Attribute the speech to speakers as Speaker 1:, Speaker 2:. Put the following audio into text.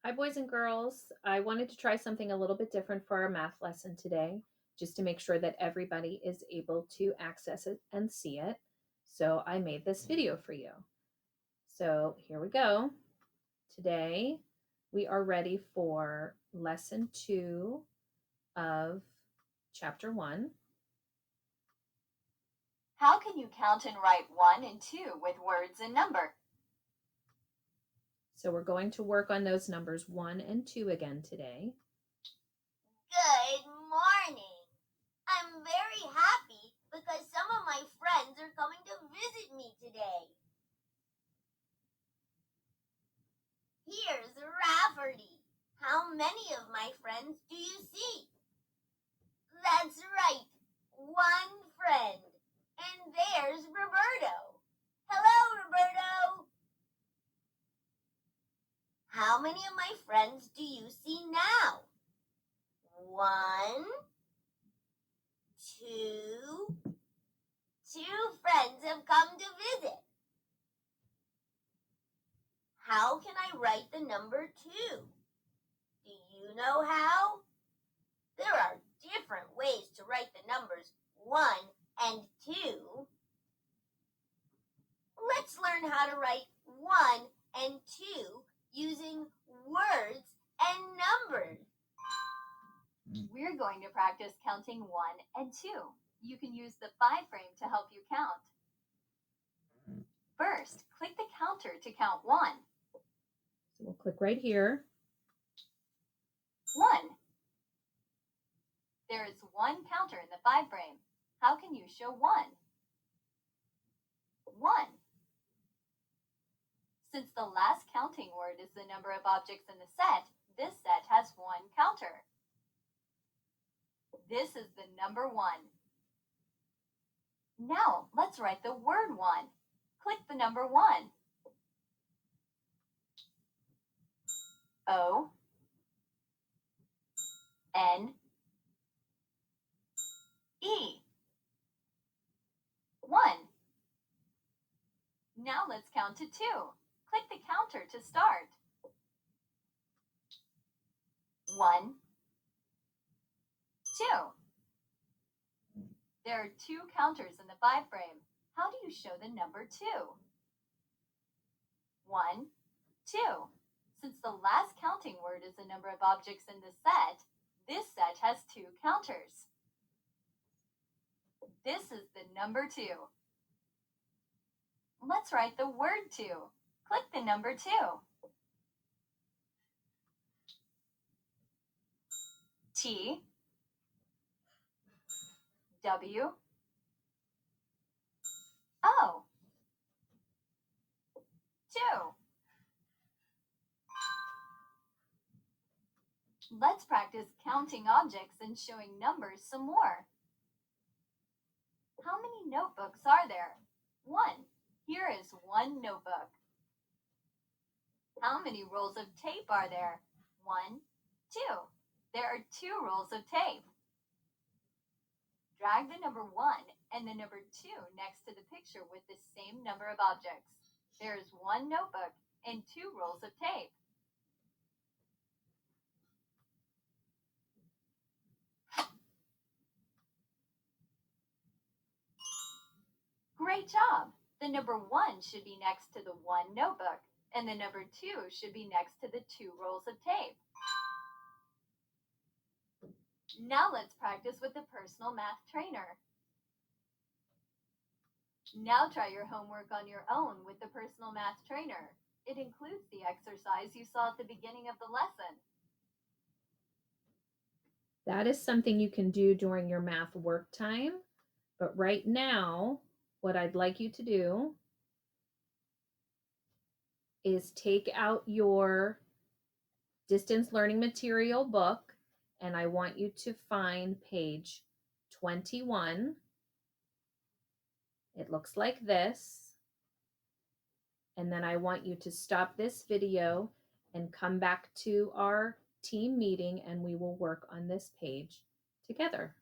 Speaker 1: Hi, boys and girls. I wanted to try something a little bit different for our math lesson today, just to make sure that everybody is able to access it and see it. So I made this video for you. So here we go. Today we are ready for lesson 2 of chapter 1.
Speaker 2: How can you count and write 1 and 2 with words and number?
Speaker 1: So we're going to work on those numbers 1 and 2 again today.
Speaker 3: Good morning. I'm very happy because some of my friends are coming to visit me today. Here's Rafferty. How many of my friends do you see? That's right, one friend. And there's Roberto. Hello, Roberto. How many of my friends do you see now? 1, 2. 2 friends have come to visit. How can I write the number 2? Do you know how? There are different ways to write the numbers 1 and 2. Let's learn how to write 1 and 2 using words and numbers.
Speaker 2: We're going to practice counting 1 and 2. You can use the 5 frame to help you count. First, click the counter to count 1.
Speaker 1: So we'll click right here.
Speaker 2: 1. There is one counter in the 5 frame. How can you show 1? 1. Since the last counting word is the number of objects in the set, this set has one counter. This is the number 1. Now, let's write the word 1. Click the number 1. O N E 1. Now let's count to 2. Click the counter to start. 1, 2. There are 2 counters in the 5 frame. How do you show the number 2? 1, 2. Since the last counting word is the number of objects in the set, this set has 2 counters. This is the number 2. Let's write the word 2. Click the number 2. T W O 2. Let's practice counting objects and showing numbers some more. How many notebooks are there? 1. Here is 1 notebook. How many rolls of tape are there? 1, 2. There are 2 rolls of tape. Drag the number 1 and the number 2 next to the picture with the same number of objects. There is 1 notebook and 2 rolls of tape. Great job! The number 1 should be next to the 1 notebook, and the number 2 should be next to the 2 rolls of tape. Now let's practice with the personal math trainer. Now try your homework on your own with the personal math trainer. It includes the exercise you saw at the beginning of the lesson.
Speaker 1: That is something you can do during your math work time. But right now, what I'd like you to do is take out your distance learning material book, and I want you to find page 21. It looks like this. And then I want you to stop this video and come back to our team meeting, and we will work on this page together.